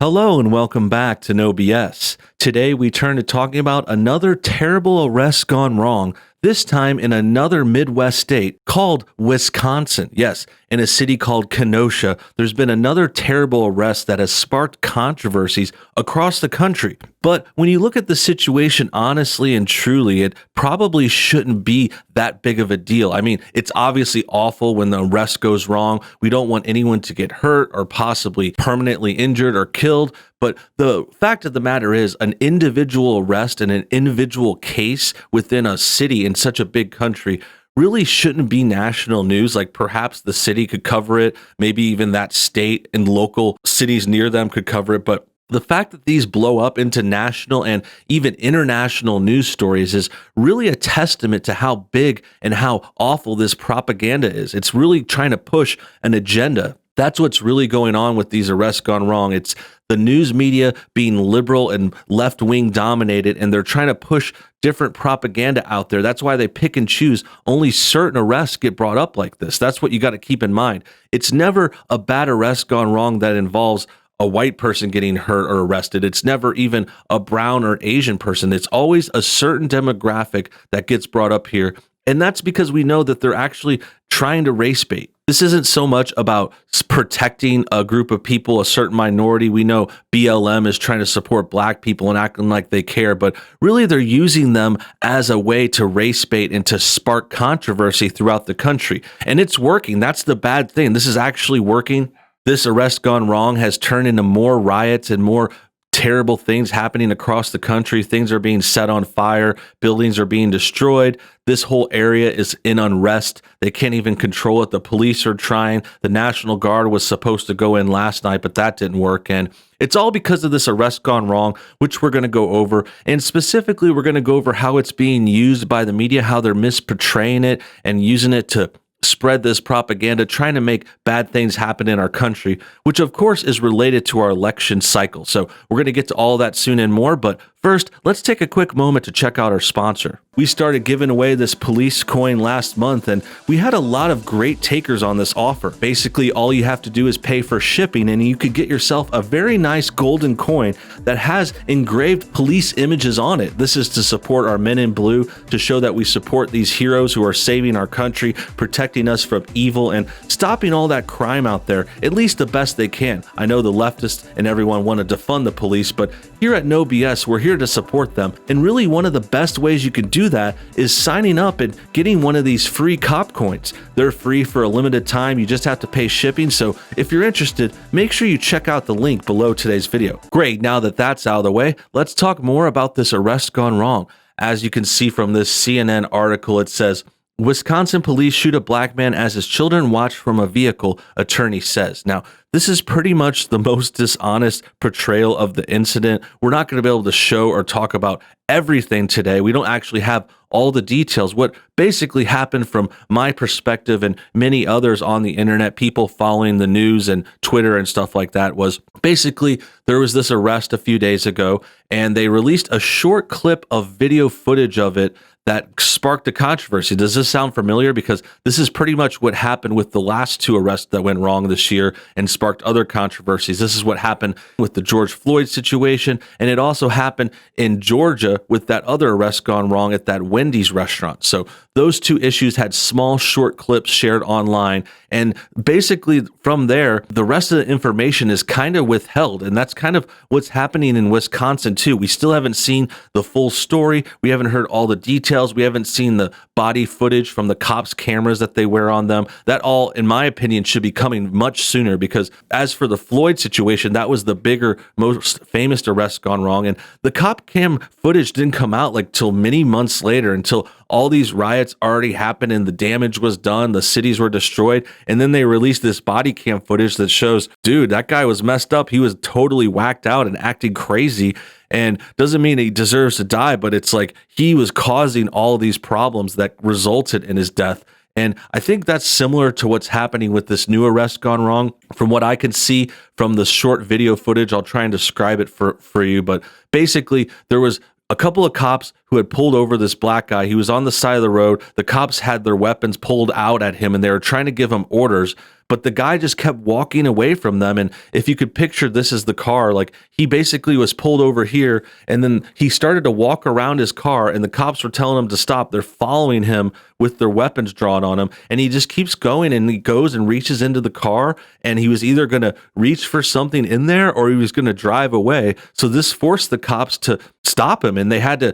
Hello and welcome back to NoBS. Today we turn to talking about another terrible arrest gone wrong, this time in another Midwest state called Wisconsin. Yes, in a city called Kenosha, there's been another terrible arrest that has sparked controversies across the country. But when you look at the situation honestly and truly, it probably shouldn't be that big of a deal. I mean, it's obviously awful when the arrest goes wrong. We don't want anyone to get hurt or possibly permanently injured or killed. But the fact of the matter is, an individual arrest and an individual case within a city in such a big country really shouldn't be national news. Like perhaps the city could cover it, maybe even that state and local cities near them could cover it. But the fact that these blow up into national and even international news stories is really a testament to how big and how awful this propaganda is. It's really trying to push an agenda. That's what's really going on with these arrests gone wrong. It's the news media being liberal and left-wing dominated, and they're trying to push different propaganda out there. That's why they pick and choose. Only certain arrests get brought up like this. That's what you got to keep in mind. It's never a bad arrest gone wrong that involves a white person getting hurt or arrested. It's never even a brown or Asian person. It's always a certain demographic that gets brought up here. And that's because we know that they're actually trying to race bait. This isn't so much about protecting a group of people, a certain minority. We know BLM is trying to support black people and acting like they care, but really they're using them as a way to race bait and to spark controversy throughout the country. And it's working. That's the bad thing. This is actually working. This arrest gone wrong has turned into more riots and more terrible things happening across the country. Things are being set on fire. Buildings are being destroyed. This whole area is in unrest. They can't even control it. The police are trying. The National Guard was supposed to go in last night, but that didn't work. And it's all because of this arrest gone wrong, which we're going to go over. And specifically, we're going to go over how it's being used by the media, how they're misportraying it and using it to spread this propaganda, trying to make bad things happen in our country, which of course is related to our election cycle. So we're going to get to all that soon and more. But first, let's take a quick moment to check out our sponsor. We started giving away this police coin last month, and we had a lot of great takers on this offer. Basically, all you have to do is pay for shipping, and you could get yourself a very nice golden coin that has engraved police images on it. This is to support our men in blue, to show that we support these heroes who are saving our country, protecting us from evil, and stopping all that crime out there, at least the best they can. I know the leftists and everyone want to defund the police, but here at NoBS, we're here to support them. And really, one of the best ways you can do that is signing up and getting one of these free cop coins. They're free for a limited time. You just have to pay shipping. So if you're interested, make sure you check out the link below today's video. Great. Now that that's out of the way, let's talk more about this arrest gone wrong. As you can see from this CNN article, it says, Wisconsin police shoot a black man as his children watch from a vehicle, attorney says. Now, this is pretty much the most dishonest portrayal of the incident. We're not going to be able to show or talk about everything today. We don't actually have all the details. What basically happened from my perspective and many others on the internet, people following the news and Twitter and stuff like that, was basically there was this arrest a few days ago, and they released a short clip of video footage of it that sparked a controversy. Does this sound familiar? Because this is pretty much what happened with the last two arrests that went wrong this year and sparked other controversies. This is what happened with the George Floyd situation, and it also happened in Georgia with that other arrest gone wrong at that Wendy's restaurant. So those two issues had small short clips shared online, and basically from there, the rest of the information is kind of withheld, and that's kind of what's happening in Wisconsin too. We still haven't seen the full story. We haven't heard all the details. We haven't seen the body footage from the cops' cameras that they wear on them. That all, in my opinion, should be coming much sooner, because as for the Floyd situation, that was the bigger, most famous arrest gone wrong. And the cop cam footage didn't come out like till many months later, until all these riots already happened and the damage was done, the cities were destroyed, and then they released this body cam footage that shows, dude, that guy was messed up. He was totally whacked out and acting crazy. And doesn't mean he deserves to die, but it's like he was causing all these problems that resulted in his death. And I think that's similar to what's happening with this new arrest gone wrong. From what I can see from the short video footage, I'll try and describe it for you. But basically, there was a couple of cops who who had pulled over this black guy. He was on the side of the road. The cops had their weapons pulled out at him and they were trying to give him orders, but the guy just kept walking away from them. And if you could picture this as the car, like he basically was pulled over here and then he started to walk around his car and the cops were telling him to stop. They're following him with their weapons drawn on him. And he just keeps going and he goes and reaches into the car and he was either going to reach for something in there or he was going to drive away. So this forced the cops to stop him and they had to,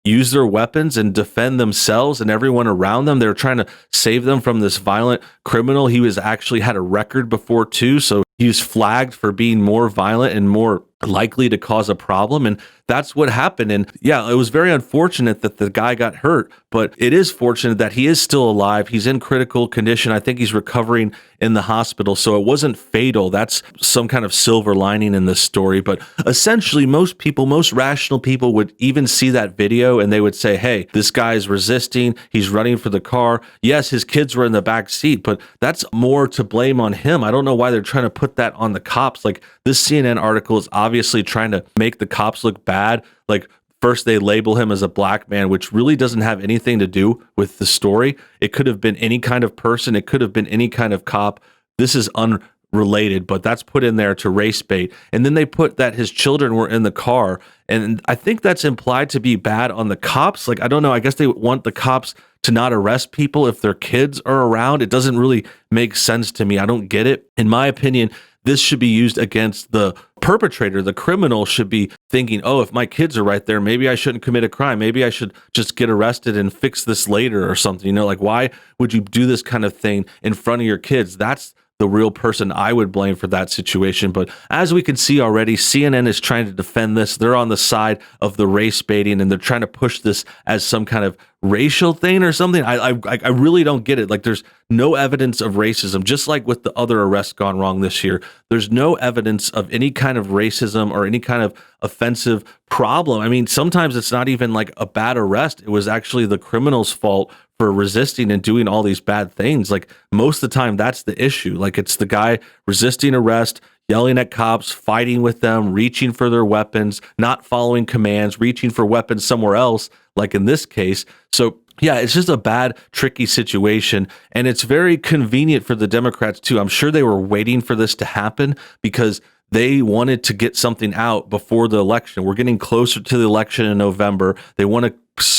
use their weapons and defend themselves and everyone around them. They were trying to save them from this violent criminal. He was actually had a record before too. So he was flagged for being more violent and more likely to cause a problem. And that's what happened. And yeah, it was very unfortunate that the guy got hurt, but it is fortunate that he is still alive. He's in critical condition. I think he's recovering in the hospital. So it wasn't fatal. That's some kind of silver lining in this story. But essentially, most rational people would even see that video and they would say, hey, this guy is resisting. He's running for the car. Yes, his kids were in the back seat, but that's more to blame on him. I don't know why they're trying to put that on the cops. Like this CNN article is obviously trying to make the cops look bad. Like first they label him as a black man, which really doesn't have anything to do with the story. It could have been any kind of person. It could have been any kind of cop. This is unrelated, but that's put in there to race bait. And then they put that his children were in the car. And I think that's implied to be bad on the cops. Like, I don't know. I guess they want the cops to not arrest people if their kids are around. It doesn't really make sense to me. I don't get it. In my opinion, this should be used against the perpetrator. The criminal should be thinking, oh, if my kids are right there, maybe I shouldn't commit a crime. Maybe I should just get arrested and fix this later or something. Like, why would you do this kind of thing in front of your kids? That's the real person I would blame for that situation. But as we can see already, CNN is trying to defend this. They're on the side of the race baiting and they're trying to push this as some kind of racial thing or something. I really don't get it. Like there's no evidence of racism, just like with the other arrests gone wrong this year. There's no evidence of any kind of racism or any kind of offensive problem. I mean, sometimes it's not even like a bad arrest. It was actually the criminal's fault for resisting and doing all these bad things. Like most of the time, that's the issue. Like it's the guy resisting arrest, yelling at cops, fighting with them, reaching for their weapons, not following commands, reaching for weapons somewhere else, like in this case. So yeah, it's just a bad, tricky situation. And it's very convenient for the Democrats too. I'm sure they were waiting for this to happen because they wanted to get something out before the election. We're getting closer to the election in November. They want to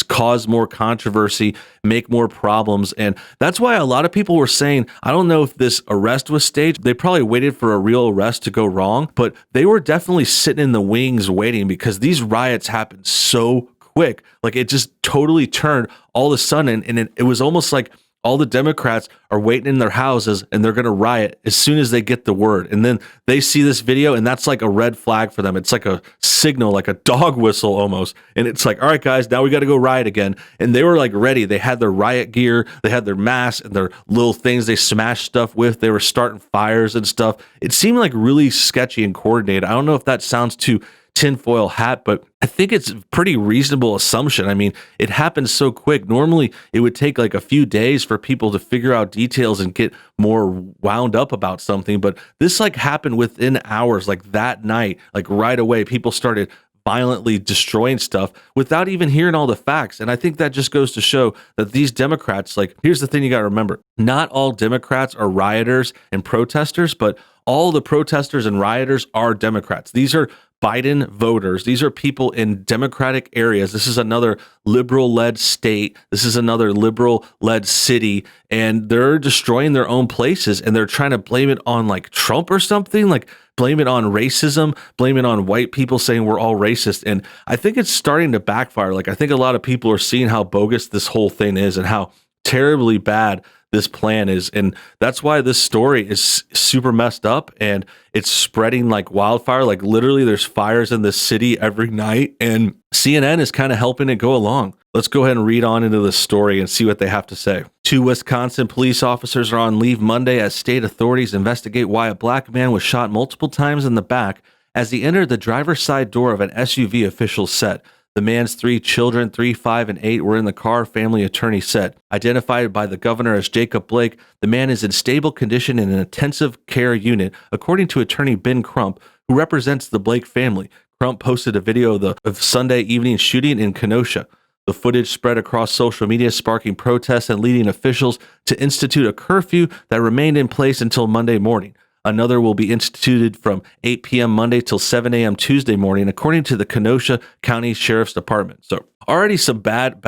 cause more controversy, make more problems. And that's why a lot of people were saying, I don't know if this arrest was staged. They probably waited for a real arrest to go wrong, but they were definitely sitting in the wings waiting because these riots happened so quick. Like it just totally turned all of a sudden. And it was almost like all the Democrats are waiting in their houses and they're going to riot as soon as they get the word. And then they see this video and that's like a red flag for them. It's like a signal, like a dog whistle almost. And it's like, all right, guys, now we got to go riot again. And they were like ready. They had their riot gear. They had their masks and their little things they smashed stuff with. They were starting fires and stuff. It seemed like really sketchy and coordinated. I don't know if that sounds too tinfoil hat, but I think it's a pretty reasonable assumption. I mean, it happened so quick. Normally, it would take like a few days for people to figure out details and get more wound up about something. But this like happened within hours, like that night, like right away, people started violently destroying stuff without even hearing all the facts. And I think that just goes to show that these Democrats, like, here's the thing you got to remember. Not all Democrats are rioters and protesters, but all the protesters and rioters are Democrats. These are Biden voters. These are people in Democratic areas. This is another liberal-led state. This is another liberal-led city, and they're destroying their own places, and they're trying to blame it on like Trump or something, like blame it on racism, blame it on white people saying we're all racist. And I think it's starting to backfire. Like I think a lot of people are seeing how bogus this whole thing is and how terribly bad this plan is. And that's why this story is super messed up and it's spreading like wildfire. Like literally there's fires in this city every night and CNN is kind of helping it go along. Let's go ahead and read on into this story and see what they have to say. 2 Wisconsin police officers are on leave Monday as state authorities investigate why a black man was shot multiple times in the back as he entered the driver's side door of an SUV, officials said. The man's 3 children, 3, 5, and 8, were in the car, family attorney said. Identified by the governor as Jacob Blake, the man is in stable condition in an intensive care unit, according to attorney Ben Crump, who represents the Blake family. Crump posted a video of Sunday evening shooting in Kenosha. The footage spread across social media, sparking protests and leading officials to institute a curfew that remained in place until Monday morning. Another will be instituted from 8 p.m. Monday till 7 a.m. Tuesday morning, according to the Kenosha County Sheriff's Department. So already some bad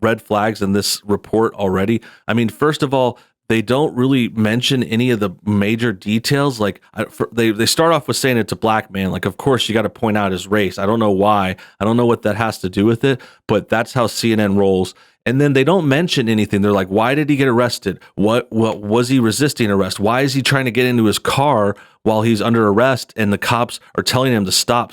red flags in this report already. I mean, first of all, they don't really mention any of the major details. Like they start off with saying it's a black man. Like, of course, you got to point out his race. I don't know why. I don't know what that has to do with it, but that's how CNN rolls. And then they don't mention anything. They're like, why did he get arrested? What was he resisting arrest? Why is he trying to get into his car while he's under arrest? And the cops are telling him to stop.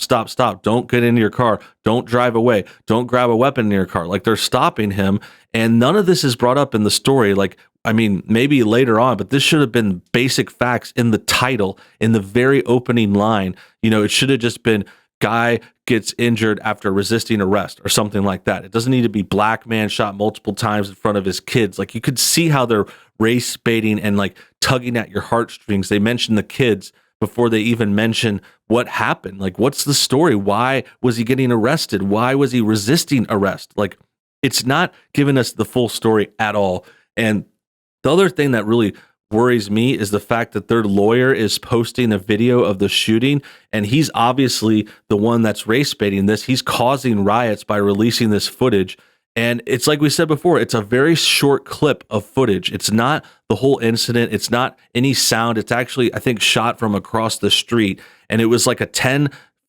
Don't get into your car. Don't drive away. Don't grab a weapon in your car. Like, they're stopping him. And none of this is brought up in the story. Like, I mean, maybe later on, but this should have been basic facts in the title, in the very opening line. You know, it should have just been guy gets injured after resisting arrest or something like that. It doesn't need to be black man shot multiple times in front of his kids. Like, you could see how they're race baiting and like tugging at your heartstrings. They mention the kids before they even mention what happened. Like, what's the story? Why was he getting arrested? Why was he resisting arrest? Like, it's not giving us the full story at all. And the other thing that really worries me is the fact that their lawyer is posting a video of the shooting, and he's obviously the one that's race baiting this. He's causing riots by releasing this footage. And it's like we said before, it's a very short clip of footage. It's not the whole incident. It's not any sound. It's actually, I think, shot from across the street. And it was like a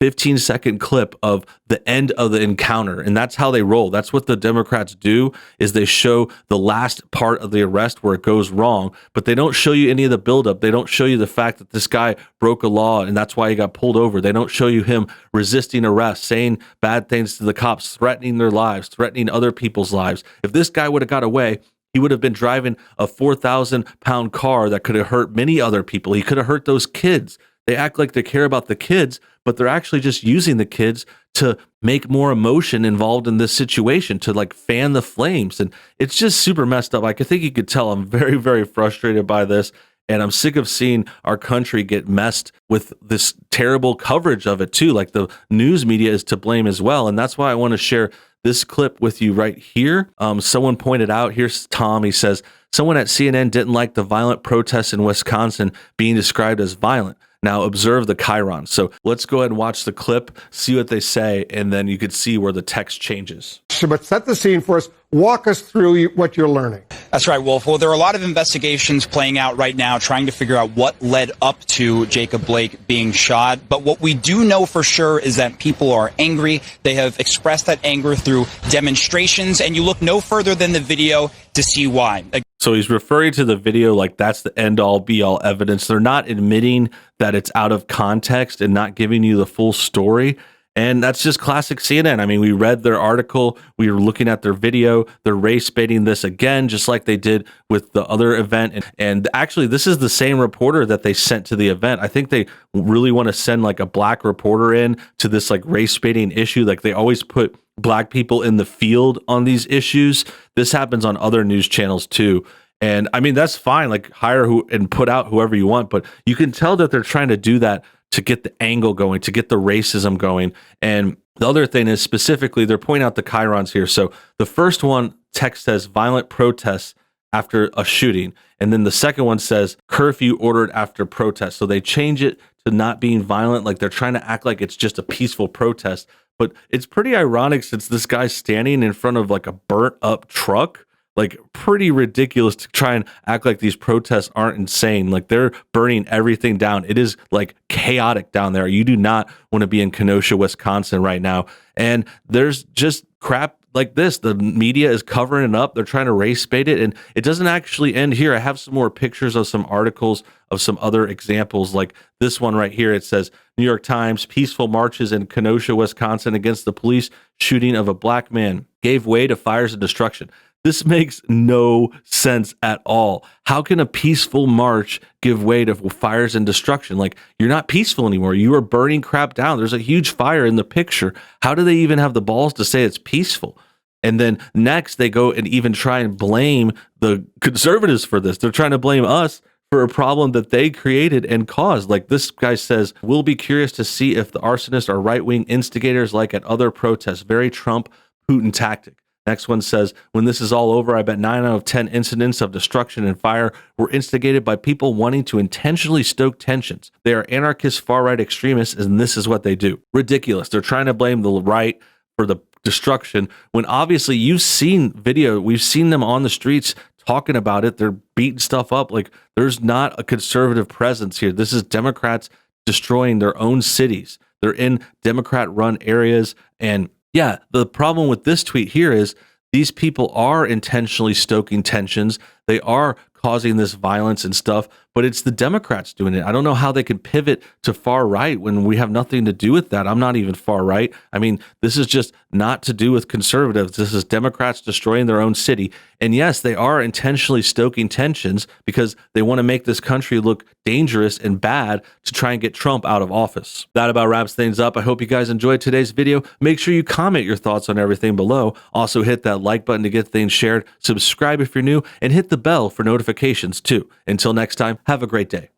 15-second clip of the end of the encounter. And that's how they roll. That's what the Democrats do, is they show the last part of the arrest where it goes wrong, but they don't show you any of the buildup. They don't show you the fact that this guy broke a law and that's why he got pulled over. They don't show you him resisting arrest, saying bad things to the cops, threatening their lives, threatening other people's lives. If this guy would have got away, he would have been driving a 4,000-pound car that could have hurt many other people. He could have hurt those kids. They act like they care about the kids, but they're actually just using the kids to make more emotion involved in this situation, to like fan the flames. And it's just super messed up. Like, I think you could tell I'm very, very frustrated by this. And I'm sick of seeing our country get messed with this terrible coverage of it too. Like, the news media is to blame as well. And that's why I want to share this clip with you right here. Someone pointed out, here's Tom. He says, someone at CNN didn't like the violent protests in Wisconsin being described as violent. Now observe the chyron. So let's go ahead and watch the clip, see what they say, and then you could see where the text changes. But set the scene for us. Walk us through what you're learning. That's right, Wolf. Well, there are a lot of investigations playing out right now trying to figure out what led up to Jacob Blake being shot. But what we do know for sure is that people are angry. They have expressed that anger through demonstrations, and you look no further than the video to see why. So he's referring to the video like that's the end-all, be-all evidence. They're not admitting that it's out of context and not giving you the full story. And that's just classic CNN. I mean, we read their article. We were looking at their video. They're race baiting this again, just like they did with the other event. And actually, this is the same reporter that they sent to the event. I think they really want to send like a black reporter in to this like race baiting issue. Like, they always put black people in the field on these issues. This happens on other news channels too. And I mean, that's fine. Like, hire and put out whoever you want, but you can tell that they're trying to do that to get the angle going, to get the racism going. And the other thing is, specifically, they're pointing out the chyrons here. So the first one text says violent protests after a shooting. And then the second one says curfew ordered after protest. So they change it to not being violent. Like, they're trying to act like it's just a peaceful protest. But it's pretty ironic since this guy's standing in front of like a burnt up truck. Like, pretty ridiculous to try and act like these protests aren't insane. Like, they're burning everything down. It is like chaotic down there. You do not want to be in Kenosha, Wisconsin right now. And there's just crap like this. The media is covering it up. They're trying to race bait it. And it doesn't actually end here. I have some more pictures of some articles of some other examples, like this one right here. It says, New York Times, peaceful marches in Kenosha, Wisconsin against the police shooting of a black man gave way to fires and destruction. This makes no sense at all. How can a peaceful march give way to fires and destruction? Like, you're not peaceful anymore. You are burning crap down. There's a huge fire in the picture. How do they even have the balls to say it's peaceful? And then next, they go and even try and blame the conservatives for this. They're trying to blame us for a problem that they created and caused. Like this guy says, we'll be curious to see if the arsonists are right-wing instigators like at other protests. Very Trump Putin tactic. Next one says, when this is all over, I bet 9 out of 10 incidents of destruction and fire were instigated by people wanting to intentionally stoke tensions. They are anarchist far-right extremists, and this is what they do. Ridiculous. They're trying to blame the right for the destruction when obviously you've seen video. We've seen them on the streets talking about it. They're beating stuff up. Like there's not a conservative presence here. This is Democrats destroying their own cities. They're in Democrat-run areas, and yeah, the problem with this tweet here is these people are intentionally stoking tensions. They are causing this violence and stuff, but it's the Democrats doing it. I don't know how they could pivot to far right when we have nothing to do with that. I'm not even far right. I mean, this is just not to do with conservatives. This is Democrats destroying their own city. And yes, they are intentionally stoking tensions because they want to make this country look dangerous and bad to try and get Trump out of office. That about wraps things up. I hope you guys enjoyed today's video. Make sure you comment your thoughts on everything below. Also hit that like button to get things shared. Subscribe if you're new and hit the bell for notifications too. Until next time, have a great day.